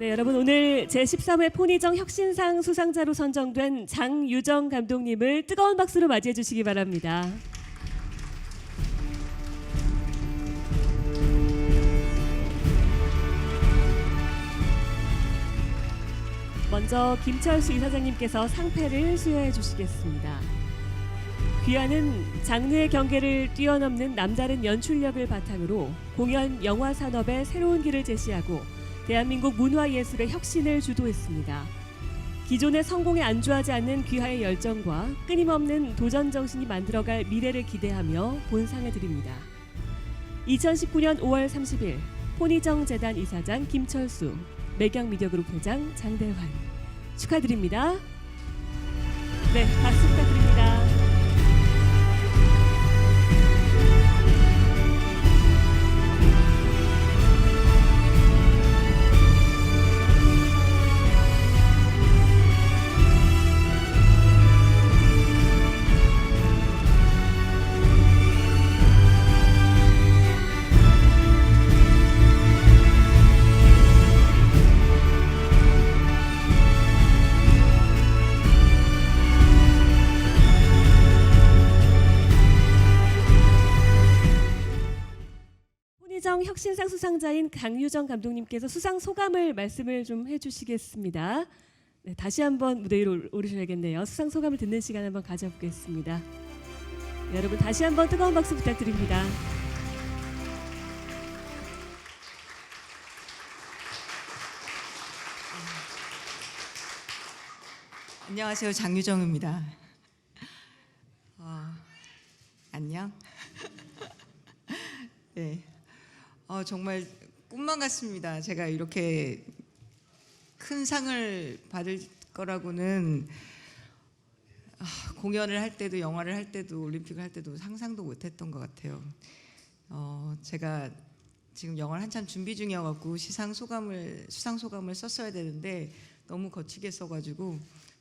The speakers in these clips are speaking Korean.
네, 여러분 오늘 제13회 포니정 혁신상 수상자로 선정된 장유정 감독님을 뜨거운 박수로 맞이해 주시기 바랍니다. 먼저 김철수 이사장님께서 상패를 수여해 주시겠습니다. 귀하는 장르의 경계를 뛰어넘는 남다른 연출력을 바탕으로 공연 영화 산업의 새로운 길을 제시하고 대한민국 문화예술의 혁신을 주도했습니다. 기존의 성공에 안주하지 않는 귀하의 열정과 끊임없는 도전 정신이 만들어갈 미래를 기대하며 본상을 드립니다. 2019년 5월 30일 포니정 재단 이사장 김철수, 매경미디어그룹 회장 장대환 축하드립니다. 네, 박수 부탁드립니다. 포니정 혁신상 수상자인 강유정 감독님께서 수상 소감을 말씀을 좀 해주시겠습니다. 네, 다시 한번 무대 위로 오르셔야겠네요. 수상 소감을 듣는 시간 한번 가져보겠습니다. 네, 여러분 다시 한번 뜨거운 박수 부탁드립니다. 안녕하세요, 장유정입니다. 안녕. 네, 정말 꿈만 같습니다. 제가 이렇게 큰 상을 받을 거라고는 공연을 할 때도, 영화를 할 때도, 올림픽을 할 때도 상상도 못했던 것 같아요. 제가 지금 영화를 한참 준비 중이어갖고 수상 소감을 썼어야 되는데 너무 거치게 써가지고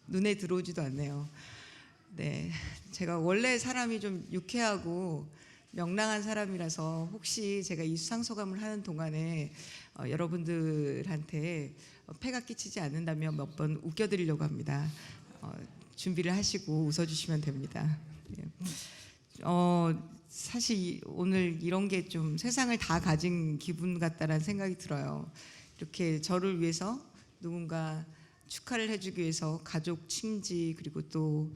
눈에 들어오지도 않네요. 네, 제가 원래 사람이 좀 유쾌하고 명랑한 사람이라서 혹시 제가 이 수상 소감을 하는 동안에 여러분들한테 폐가 끼치지 않는다면 몇 번 웃겨드리려고 합니다. 준비를 하시고 웃어주시면 됩니다. 네. 사실 오늘 이런 게 좀 세상을 다 가진 기분 같다라는 생각이 들어요. 이렇게 저를 위해서 누군가 축하를 해주기 위해서 가족, 친지, 그리고 또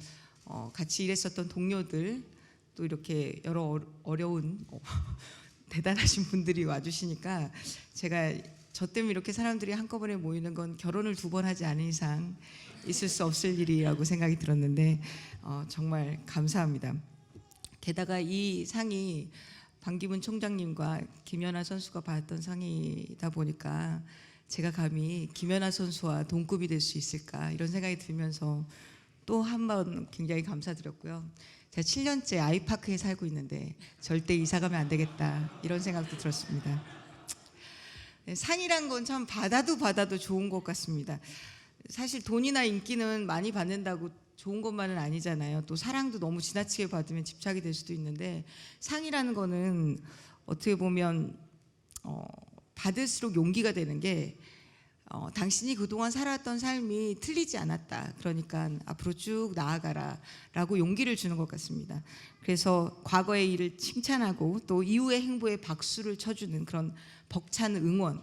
같이 일했었던 동료들, 또 이렇게 여러 어려운 대단하신 분들이 와주시니까 제가 저 때문에 이렇게 사람들이 한꺼번에 모이는 건 결혼을 2번 하지 않은 이상 있을 수 없을 일이라고 생각이 들었는데 정말 감사합니다. 게다가 이 상이 반기문 총장님과 김연아 선수가 받았던 상이다 보니까 제가 감히 김연아 선수와 동급이 될 수 있을까 이런 생각이 들면서 또 한 번 굉장히 감사드렸고요. 제가 7년째 아이파크에 살고 있는데 절대 이사 가면 안 되겠다 이런 생각도 들었습니다. 상이란 건 참 받아도 좋은 것 같습니다. 사실 돈이나 인기는 많이 받는다고 좋은 것만은 아니잖아요. 또 사랑도 너무 지나치게 받으면 집착이 될 수도 있는데 상이라는 거는 어떻게 보면 받을수록 용기가 되는 게 당신이 그동안 살아왔던 삶이 틀리지 않았다. 그러니까 앞으로 쭉 나아가라 라고 용기를 주는 것 같습니다. 그래서 과거의 일을 칭찬하고 또 이후의 행보에 박수를 쳐주는 그런 벅찬 응원,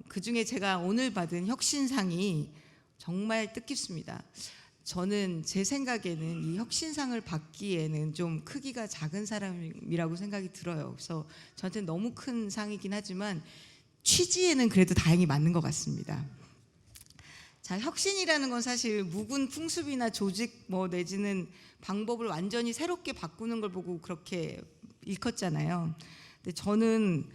그중에 제가 오늘 받은 혁신상이 정말 뜻깊습니다. 저는 제 생각에는 이 혁신상을 받기에는 좀 크기가 작은 사람이라고 생각이 들어요. 그래서 저한테는 너무 큰 상이긴 하지만 취지에는 그래도 다행히 맞는 것 같습니다. 자, 혁신이라는 건 사실 묵은 풍습이나 조직 내지는 방법을 완전히 새롭게 바꾸는 걸 보고 그렇게 일컫잖아요. 근데 저는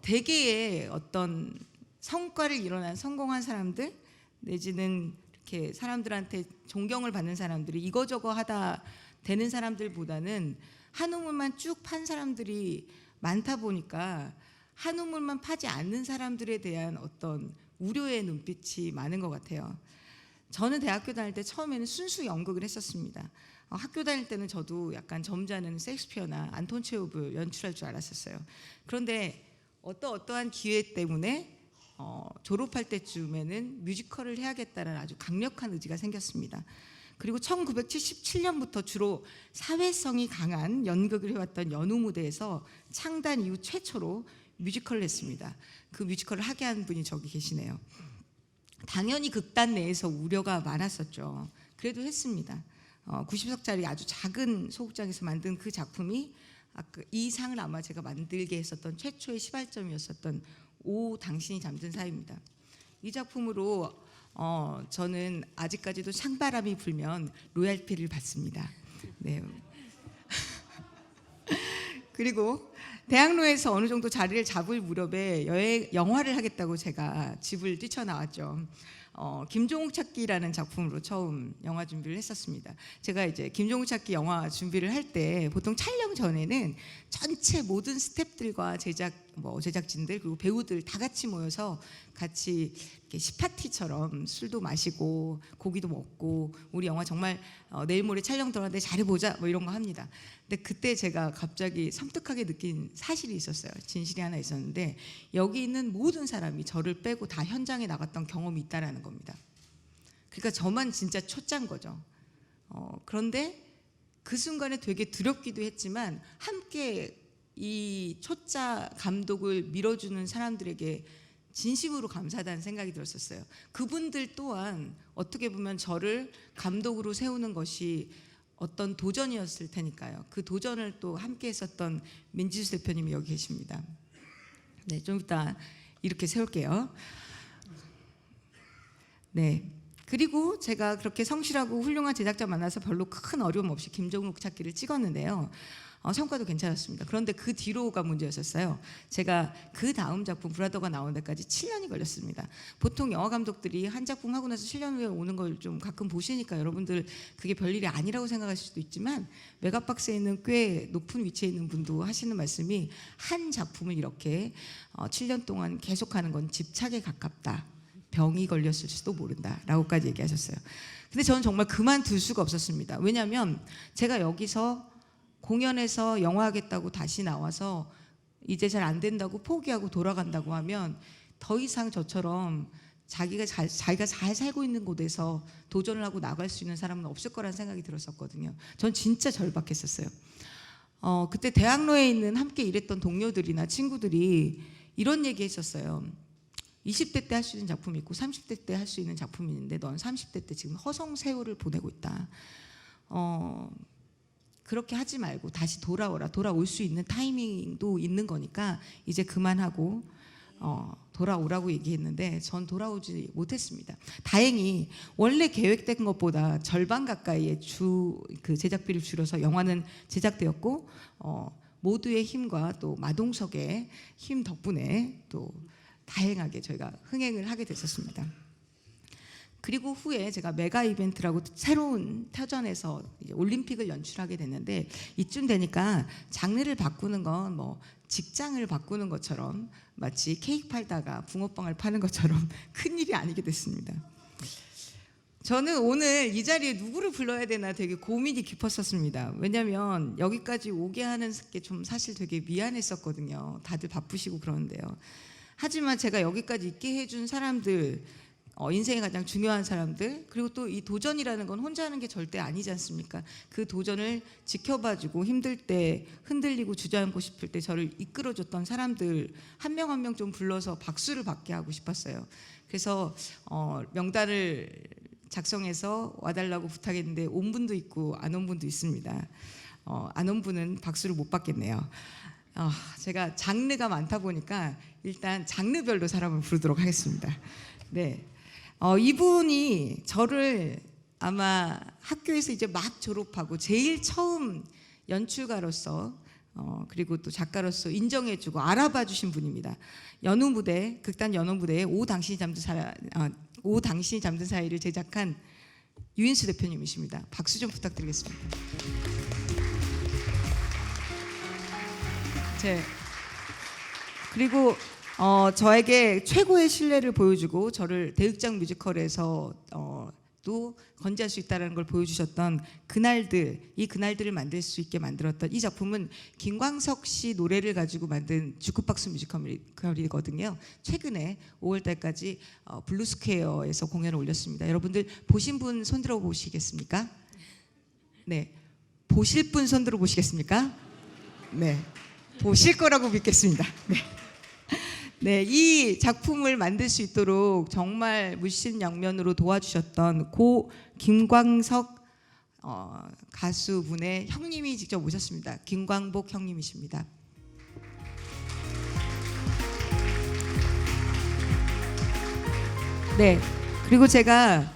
대개의 어떤 성과를 이뤄낸 성공한 사람들 내지는 이렇게 사람들한테 존경을 받는 사람들이 이거저거 하다 되는 사람들보다는 한 우물만 쭉 판 사람들이 많다 보니까 한 우물만 파지 않는 사람들에 대한 어떤 우려의 눈빛이 많은 것 같아요. 저는 대학교 다닐 때 처음에는 순수 연극을 했었습니다. 학교 다닐 때는 저도 약간 점잖은 셰익스피어나 안톤 체호브 연출할 줄 알았었어요. 그런데 어떠한 기회 때문에 졸업할 때쯤에는 뮤지컬을 해야겠다는 아주 강력한 의지가 생겼습니다. 그리고 1977년부터 주로 사회성이 강한 연극을 해왔던 연우 무대에서 창단 이후 최초로 뮤지컬을 했습니다. 그 뮤지컬을 하게 한 분이 저기 계시네요. 당연히 극단 내에서 우려가 많았었죠. 그래도 했습니다. 90석짜리 아주 작은 소극장에서 만든 그 작품이 이 상을 아마 제가 만들게 했었던 최초의 시발점이었었던 오 당신이 잠든 사이입니다. 이 작품으로 저는 아직까지도 창바람이 불면 로얄티를 받습니다. 네. 그리고 대학로에서 어느 정도 자리를 잡을 무렵에 영화를 하겠다고 제가 집을 뛰쳐나왔죠. 김종욱 찾기라는 작품으로 처음 영화 준비를 했었습니다. 제가 이제 김종욱 찾기 영화 준비를 할 때 보통 촬영 전에는 전체 모든 스태프들과 제작진들 그리고 배우들 다 같이 모여서 같이 이렇게 시파티처럼 술도 마시고 고기도 먹고 우리 영화 정말 내일 모레 촬영 들어가는데 잘해보자 뭐 이런 거 합니다. 근데 그때 제가 갑자기 섬뜩하게 느낀 사실이 있었어요. 진실이 하나 있었는데 여기 있는 모든 사람이 저를 빼고 다 현장에 나갔던 경험이 있다라는 겁니다. 그러니까 저만 진짜 초짜인 거죠. 그런데 그 순간에 되게 두렵기도 했지만 함께 이 초짜 감독을 밀어주는 사람들에게 진심으로 감사하다는 생각이 들었었어요. 그분들 또한 어떻게 보면 저를 감독으로 세우는 것이 어떤 도전이었을 테니까요. 그 도전을 또 함께 했었던 민지수 대표님이 여기 계십니다. 네, 좀 이따 이렇게 세울게요. 네. 그리고 제가 그렇게 성실하고 훌륭한 제작자 만나서 별로 큰 어려움 없이 김종욱 찾기를 찍었는데요. 성과도 괜찮았습니다. 그런데 그 뒤로가 문제였었어요. 제가 그 다음 작품 브라더가 나온 데까지 7년이 걸렸습니다. 보통 영화 감독들이 한 작품 하고 나서 7년 후에 오는 걸 좀 가끔 보시니까 여러분들 그게 별일이 아니라고 생각하실 수도 있지만 메가박스에 있는 꽤 높은 위치에 있는 분도 하시는 말씀이 한 작품을 이렇게 7년 동안 계속하는 건 집착에 가깝다. 병이 걸렸을 수도 모른다라고까지 얘기하셨어요. 근데 저는 정말 그만둘 수가 없었습니다. 왜냐하면 제가 여기서 공연에서 영화 하겠다고 다시 나와서 이제 잘 안 된다고 포기하고 돌아간다고 하면 더 이상 저처럼 자기가 잘 살고 있는 곳에서 도전을 하고 나갈 수 있는 사람은 없을 거라는 생각이 들었었거든요. 전 진짜 절박했었어요. 그때 대학로에 있는 함께 일했던 동료들이나 친구들이 이런 얘기 했었어요. 20대 때 할 수 있는 작품이 있고 30대 때 할 수 있는 작품이 있는데 넌 30대 때 지금 허송세월을 보내고 있다. 그렇게 하지 말고 다시 돌아오라. 돌아올 수 있는 타이밍도 있는 거니까 이제 그만하고 돌아오라고 얘기했는데 전 돌아오지 못했습니다. 다행히 원래 계획된 것보다 절반 가까이의 그 제작비를 줄여서 영화는 제작되었고 모두의 힘과 또 마동석의 힘 덕분에 또 다행하게 저희가 흥행을 하게 됐었습니다. 그리고 후에 제가 메가 이벤트라고 새로운 터전에서 이제 올림픽을 연출하게 됐는데 이쯤 되니까 장르를 바꾸는 건 뭐 직장을 바꾸는 것처럼 마치 케이크 팔다가 붕어빵을 파는 것처럼 큰일이 아니게 됐습니다. 저는 오늘 이 자리에 누구를 불러야 되나 되게 고민이 깊었었습니다. 왜냐하면 여기까지 오게 하는 게 좀 사실 되게 미안했었거든요. 다들 바쁘시고 그러는데요. 하지만 제가 여기까지 있게 해준 사람들, 인생의 가장 중요한 사람들, 그리고 또 이 도전이라는 건 혼자 하는 게 절대 아니지 않습니까? 그 도전을 지켜봐주고 힘들 때 흔들리고 주저앉고 싶을 때 저를 이끌어줬던 사람들 한 명 한 명 좀 불러서 박수를 받게 하고 싶었어요. 그래서 명단을 작성해서 와달라고 부탁했는데 온 분도 있고 안 온 분도 있습니다. 안 온 분은 박수를 못 받겠네요. 제가 장르가 많다 보니까 일단 장르별로 사람을 부르도록 하겠습니다. 네. 이분이 저를 아마 학교에서 이제 막 졸업하고 제일 처음 연출가로서 그리고 또 작가로서 인정해주고 알아봐 주신 분입니다. 연우 무대, 극단 연우 무대에 오 당신이 잠든 사이를 제작한 유인수 대표님이십니다. 박수 좀 부탁드리겠습니다. 그리고 저에게 최고의 신뢰를 보여주고 저를 대극장 뮤지컬에서 또 건재할 수 있다는 걸 보여주셨던 그날들, 이 그날들을 만들 수 있게 만들었던 이 작품은 김광석 씨 노래를 가지고 만든 주크박스 뮤지컬이거든요. 최근에 5월 달까지 블루스퀘어에서 공연을 올렸습니다. 여러분들 보신 분 손들어 보시겠습니까? 네, 보실 분 손들어 보시겠습니까? 네, 보실 거라고 믿겠습니다. 네. 네, 이 작품을 만들 수 있도록 정말 물심양면으로 도와주셨던 고 김광석 가수분의 형님이 직접 오셨습니다. 김광복 형님이십니다. 네, 그리고 제가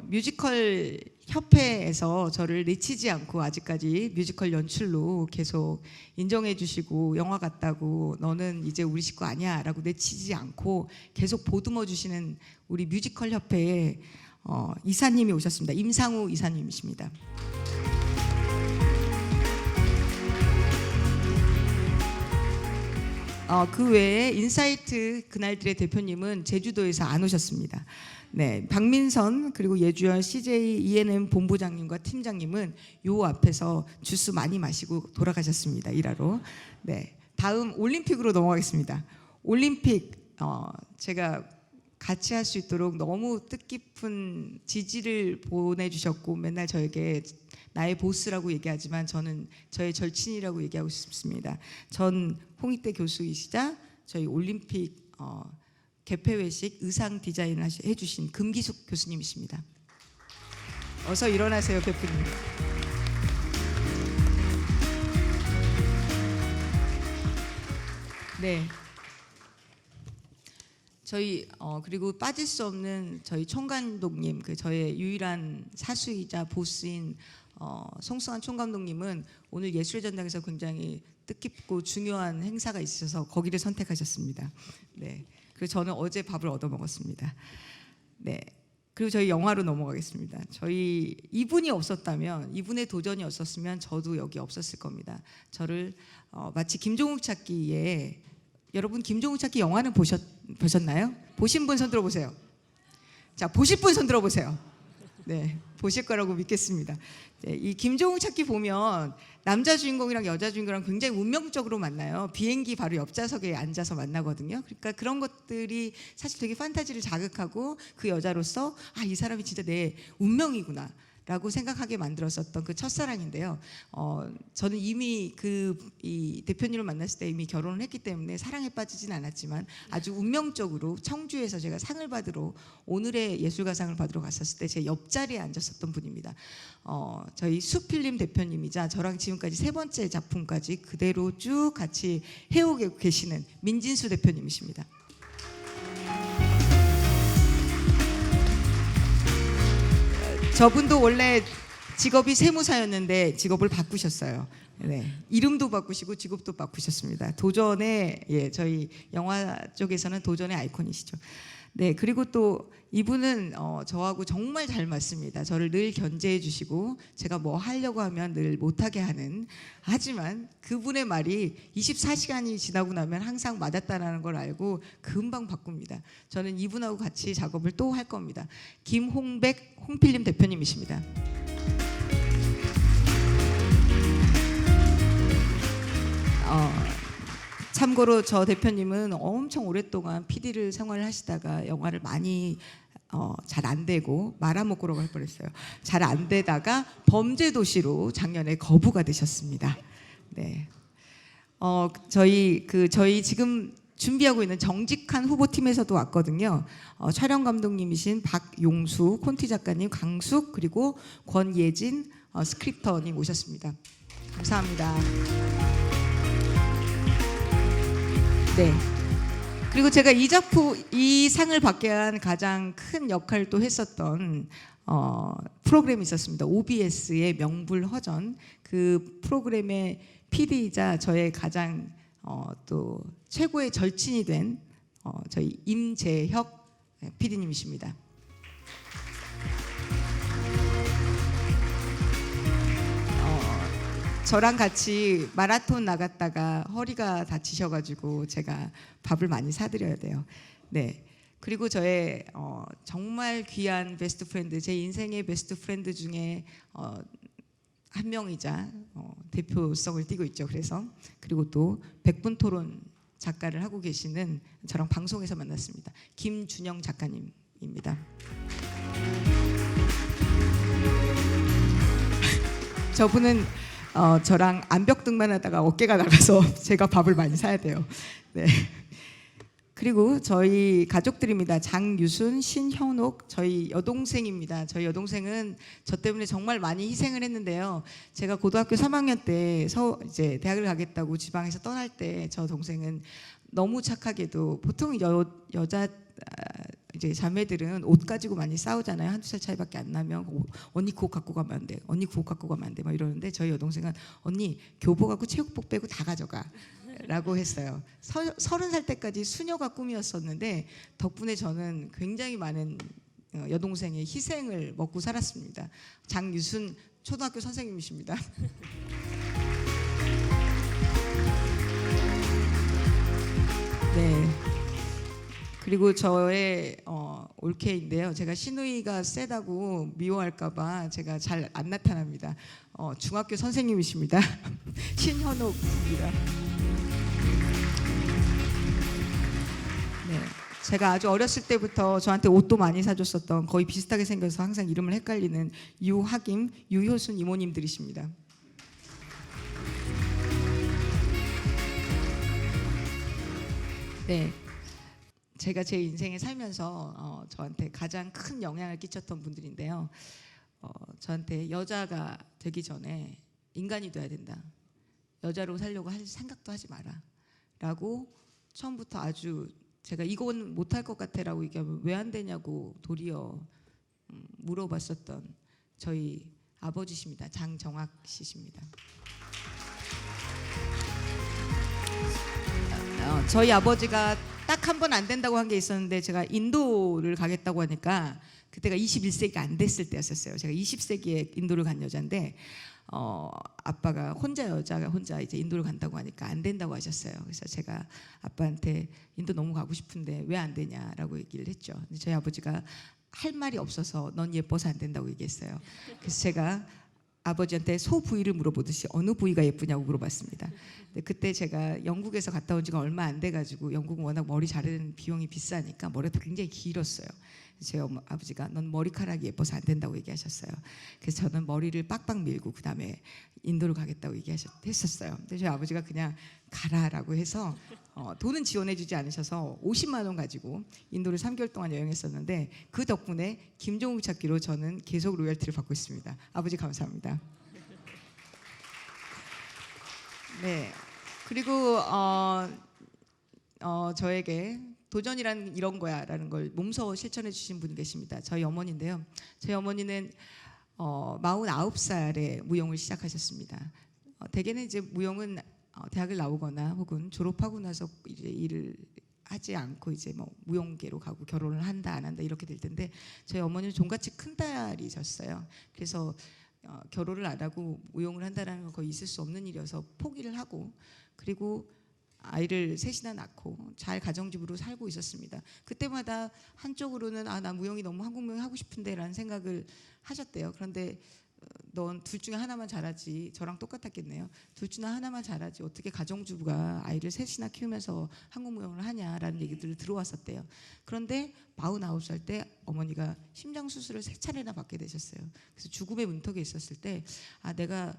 뮤지컬 협회에서 저를 내치지 않고 아직까지 뮤지컬 연출로 계속 인정해 주시고 영화 같다고 너는 이제 우리 식구 아니야 라고 내치지 않고 계속 보듬어 주시는 우리 뮤지컬 협회의 이사님이 오셨습니다. 임상우 이사님이십니다. 그 외에 인사이트 그날들의 대표님은 제주도에서 안 오셨습니다. 네, 박민선 그리고 예주연 CJ ENM 본부장님과 팀장님은 요 앞에서 주스 많이 마시고 돌아가셨습니다. 일하러. 네, 다음 올림픽으로 넘어가겠습니다. 올림픽 제가 같이 할 수 있도록 너무 뜻깊은 지지를 보내주셨고 맨날 저에게 나의 보스라고 얘기하지만 저는 저의 절친이라고 얘기하고 싶습니다. 전 홍익대 교수이시자 저희 올림픽 개폐회식 의상 디자인을 해주신 금기숙 교수님이십니다. 어서 일어나세요, 대표님. 네. 저희 그리고 빠질 수 없는 저희 총감독님, 그 저의 유일한 사수이자 보스인 송승환 총감독님은 오늘 예술의 전당에서 굉장히 뜻깊고 중요한 행사가 있어서 거기를 선택하셨습니다. 네. 그래서 저는 어제 밥을 얻어 먹었습니다. 네. 그리고 저희 영화로 넘어가겠습니다. 저희 이분이 없었다면, 이분의 도전이 없었으면 저도 여기 없었을 겁니다. 저를 마치 김종욱 찾기에, 여러분 김종욱 찾기 영화는 보셨나요? 보신 분 손 들어보세요. 자, 보실 분 손 들어보세요. 네, 보실 거라고 믿겠습니다. 네, 이 김종욱 찾기 보면 남자 주인공이랑 여자 주인공이랑 굉장히 운명적으로 만나요. 비행기 바로 옆좌석에 앉아서 만나거든요. 그러니까 그런 것들이 사실 되게 판타지를 자극하고 그 여자로서 이 사람이 진짜 내 운명이구나 라고 생각하게 만들었었던 그 첫사랑인데요. 저는 이미 이 대표님을 만났을 때 이미 결혼을 했기 때문에 사랑에 빠지진 않았지만 아주 운명적으로 청주에서 제가 상을 받으러, 오늘의 예술가상을 받으러 갔었을 때 제 옆자리에 앉았었던 분입니다. 저희 수필림 대표님이자 저랑 지금까지 3번째 작품까지 그대로 쭉 같이 해오고 계시는 민진수 대표님이십니다. 저분도 원래 직업이 세무사였는데 직업을 바꾸셨어요. 네, 이름도 바꾸시고 직업도 바꾸셨습니다. 도전의 저희 영화 쪽에서는 도전의 아이콘이시죠. 네, 그리고 또 이분은 저하고 정말 잘 맞습니다. 저를 늘 견제해 주시고 제가 뭐 하려고 하면 늘 못하게 하는, 하지만 그분의 말이 24시간이 지나고 나면 항상 맞았다는 걸 알고 금방 바꿉니다. 저는 이분하고 같이 작업을 또 할 겁니다. 김홍백 홍필림 대표님이십니다. 참고로 저 대표님은 엄청 오랫동안 PD를 생활을 하시다가 영화를 많이 잘 안 되고 말아먹으라고 할 뻔했어요. 잘 안 되다가 범죄도시로 작년에 거부가 되셨습니다. 네, 저희 지금 준비하고 있는 정직한 후보팀에서도 왔거든요. 촬영 감독님이신 박용수, 콘티 작가님, 강숙, 그리고 권예진 스크립터님 오셨습니다. 감사합니다. 네. 그리고 제가 이 상을 받게 한 가장 큰 역할을 또 했었던 프로그램이 있었습니다. OBS의 명불허전. 그 프로그램의 PD이자 저의 가장 또 최고의 절친이 된 저희 임재혁 PD님이십니다. 저랑 같이 마라톤 나갔다가 허리가 다치셔가지고 제가 밥을 많이 사드려야 돼요. 네. 그리고 저의 정말 귀한 베스트 프렌드, 제 인생의 베스트 프렌드 중에 한 명이자 대표성을 띠고 있죠. 그래서 그리고 또 백분 토론 작가를 하고 계시는 저랑 방송에서 만났습니다. 김준영 작가님입니다. 저분은 저랑 암벽등반 하다가 어깨가 나가서 제가 밥을 많이 사야 돼요. 네. 그리고 저희 가족들입니다. 장유순, 신현옥, 저희 여동생입니다. 저희 여동생은 저 때문에 정말 많이 희생을 했는데요. 제가 고등학교 3학년 때 이제 대학을 가겠다고 지방에서 떠날 때 저 동생은 너무 착하게도 보통 여자 이제 자매들은 옷 가지고 많이 싸우잖아요. 한두 살 차이밖에 안 나면 언니 그거 갖고 가면 안 돼. 언니 그거 갖고 가면 안 돼. 막 이러는데 저희 여동생은 언니 교복하고 체육복 빼고 다 가져가. 라고 했어요. 30살 때까지 수녀가 꿈이었었는데 덕분에 저는 굉장히 많은 여동생의 희생을 먹고 살았습니다. 장유순 초등학교 선생님이십니다. 네. 그리고 저의 올케인데요. 제가 시누이가 세다고 미워할까봐 제가 잘 안 나타납니다. 중학교 선생님이십니다. 신현옥입니다. 네. 제가 아주 어렸을 때부터 저한테 옷도 많이 사줬었던 거의 비슷하게 생겨서 항상 이름을 헷갈리는 유하김, 유효순 이모님들이십니다. 네. 제가 제 인생에 살면서 저한테 가장 큰 영향을 끼쳤던 분들인데요. 저한테 여자가 되기 전에 인간이 돼야 된다. 여자로 살려고 할 생각도 하지 마라. 라고 처음부터 아주 제가 이건 못할 것 같아라고 얘기하면 왜 안 되냐고 도리어 물어봤었던 저희 아버지십니다. 장정학 씨십니다. 저희 아버지가 딱 한 번 안 된다고 한 게 있었는데 제가 인도를 가겠다고 하니까 그때가 21세기가 안 됐을 때였었어요. 제가 20세기에 인도를 간 여자인데 아빠가 여자가 혼자 이제 인도를 간다고 하니까 안 된다고 하셨어요. 그래서 제가 아빠한테 인도 너무 가고 싶은데 왜 안 되냐라고 얘기를 했죠. 근데 저희 아버지가 할 말이 없어서 넌 예뻐서 안 된다고 얘기했어요. 그래서 제가 아버지한테 소 부위를 물어보듯이 어느 부위가 예쁘냐고 물어봤습니다. 근데 그때 제가 영국에서 갔다 온 지가 얼마 안 돼가지고 영국은 워낙 머리 자르는 비용이 비싸니까 머리가 굉장히 길었어요. 제 아버지가 넌 머리카락이 예뻐서 안 된다고 얘기하셨어요. 그래서 저는 머리를 빡빡 밀고 그 다음에 인도를 가겠다고 했었어요. 근데 저희 아버지가 그냥 가라라고 해서 돈은 지원해주지 않으셔서 50만 원 가지고 인도를 3개월 동안 여행했었는데 그 덕분에 김종국 찾기로 저는 계속 로열티를 받고 있습니다. 아버지 감사합니다. 네. 그리고 저에게 도전이란 이런 거야라는 걸 몸소 실천해 주신 분이 계십니다. 저희 어머니인데요. 저희 어머니는 49살에 무용을 시작하셨습니다. 대개는 이제 무용은 대학을 나오거나 혹은 졸업하고 나서 이제 일을 하지 않고 이제 뭐 무용계로 가고 결혼을 한다 안 한다 이렇게 될 텐데 저희 어머니는 종같이 큰 딸이셨어요. 그래서 결혼을 안 하고 무용을 한다는 건 거의 있을 수 없는 일이어서 포기를 하고 그리고 아이를 셋이나 낳고 잘 가정주부로 살고 있었습니다. 그때마다 한쪽으로는 나 무용이 너무 한국 무용이 하고 싶은데 라는 생각을 하셨대요. 그런데 넌 둘 중에 하나만 잘하지 저랑 똑같았겠네요. 둘 중에 하나만 잘하지 어떻게 가정주부가 아이를 셋이나 키우면서 한국 무용을 하냐라는 얘기들을 들어왔었대요. 그런데 49살 때 어머니가 심장 수술을 3차례나 받게 되셨어요. 그래서 죽음의 문턱에 있었을 때 내가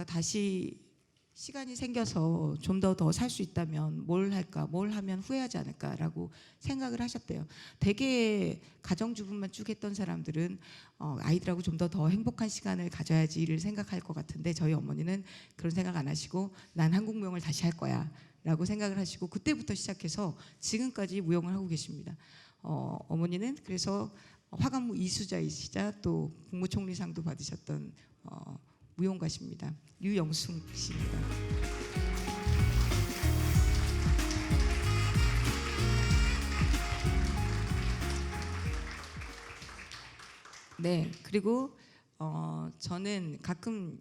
다시 시간이 생겨서 좀 더 살 수 있다면 뭘 할까, 뭘 하면 후회하지 않을까라고 생각을 하셨대요. 대개 가정주부만 쭉 했던 사람들은 아이들하고 좀 더 행복한 시간을 가져야지를 생각할 것 같은데 저희 어머니는 그런 생각 안 하시고 난 한국 무용을 다시 할 거야 라고 생각을 하시고 그때부터 시작해서 지금까지 무용을 하고 계십니다. 어머니는 그래서 화관무 이수자이시자 또 국무총리상도 받으셨던 무용가십니다. 유영숙 씨입니다. 네, 그리고 저는 가끔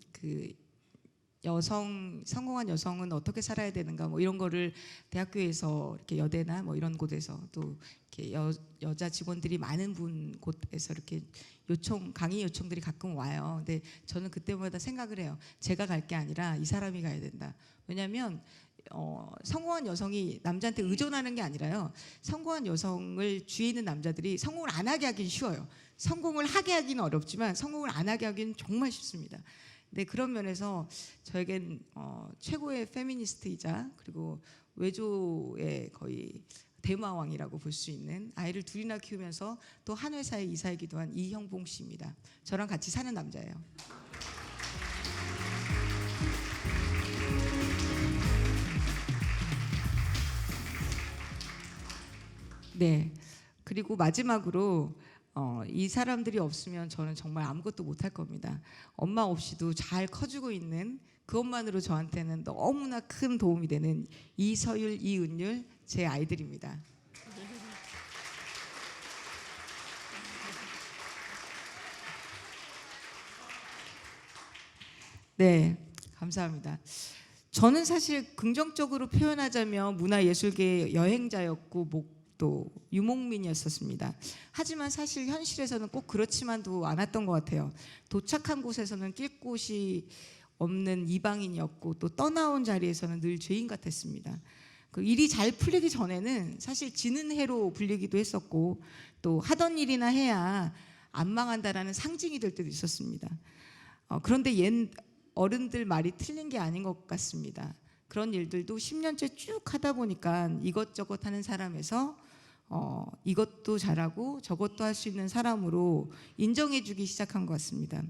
성공한 여성은 어떻게 살아야 되는가 뭐 이런 거를 대학교에서 이렇게 여대나 뭐 이런 곳에서 또 이렇게 여자 직원들이 많은 곳에서 이렇게 강의 요청들이 가끔 와요. 근데 저는 그때마다 생각을 해요. 제가 갈 게 아니라 이 사람이 가야 된다. 왜냐하면 성공한 여성이 남자한테 의존하는 게 아니라요. 성공한 여성을 주위에 있는 남자들이 성공을 안 하게 하긴 쉬워요. 성공을 하게 하기는 어렵지만 성공을 안 하게 하기는 정말 쉽습니다. 네, 그런 면에서 저에겐 최고의 페미니스트이자 그리고 외조의 거의 대마왕이라고 볼 수 있는 아이를 둘이나 키우면서 또 한 회사의 이사이기도 한 이형봉 씨입니다. 저랑 같이 사는 남자예요. 네, 그리고 마지막으로 이 사람들이 없으면 저는 정말 아무것도 못할 겁니다. 엄마 없이도 잘 커주고 있는 그것만으로 저한테는 너무나 큰 도움이 되는 이서율, 이은율 제 아이들입니다. 네, 감사합니다. 저는 사실 긍정적으로 표현하자면 문화예술계 여행자였고 또 유목민이었었습니다. 하지만 사실 현실에서는 꼭 그렇지만도 않았던 것 같아요. 도착한 곳에서는 낄 곳이 없는 이방인이었고 또 떠나온 자리에서는 늘 죄인 같았습니다. 그 일이 잘 풀리기 전에는 사실 지는 해로 불리기도 했었고 또 하던 일이나 해야 안 망한다라는 상징이 될 때도 있었습니다. 그런데 옛 어른들 말이 틀린 게 아닌 것 같습니다. 그런 일들도 10년째 쭉 하다 보니까 이것저것 하는 사람에서 이것도 잘하고 저것도 할 수 있는 사람으로 인정해주기 시작한 것 같습니다.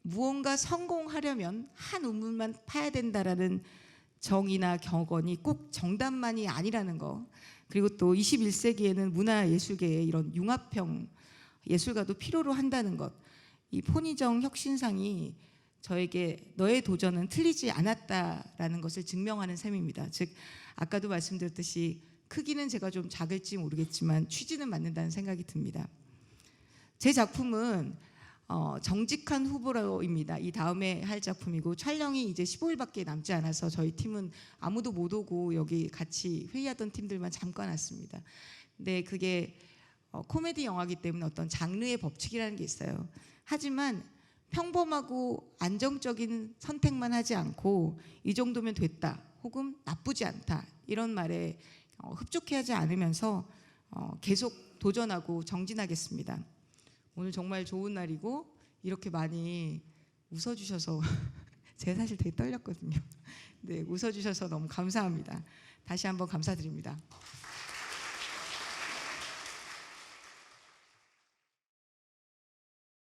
무언가 성공하려면 한 우물만 파야 된다라는 정의나 격언이 꼭 정답만이 아니라는 거, 그리고 또 21세기에는 문화예술계에 이런 융합형 예술가도 필요로 한다는 것, 이 포니정 혁신상이 저에게 너의 도전은 틀리지 않았다라는 것을 증명하는 셈입니다. 즉 아까도 말씀드렸듯이 크기는 제가 좀 작을지 모르겠지만 취지는 맞는다는 생각이 듭니다. 제 작품은 정직한 후보로입니다. 이 다음에 할 작품이고 촬영이 이제 15일밖에 남지 않아서 저희 팀은 아무도 못 오고 여기 같이 회의하던 팀들만 잠깐 왔습니다. 근데 그게 코미디 영화이기 때문에 어떤 장르의 법칙이라는 게 있어요. 하지만 평범하고 안정적인 선택만 하지 않고 이 정도면 됐다 혹은 나쁘지 않다 이런 말에 흡족해하지 않으면서 계속 도전하고 정진하겠습니다. 오늘 정말 좋은 날이고 이렇게 많이 웃어주셔서 제가 사실 되게 떨렸거든요. 네, 웃어주셔서 너무 감사합니다. 다시 한번 감사드립니다.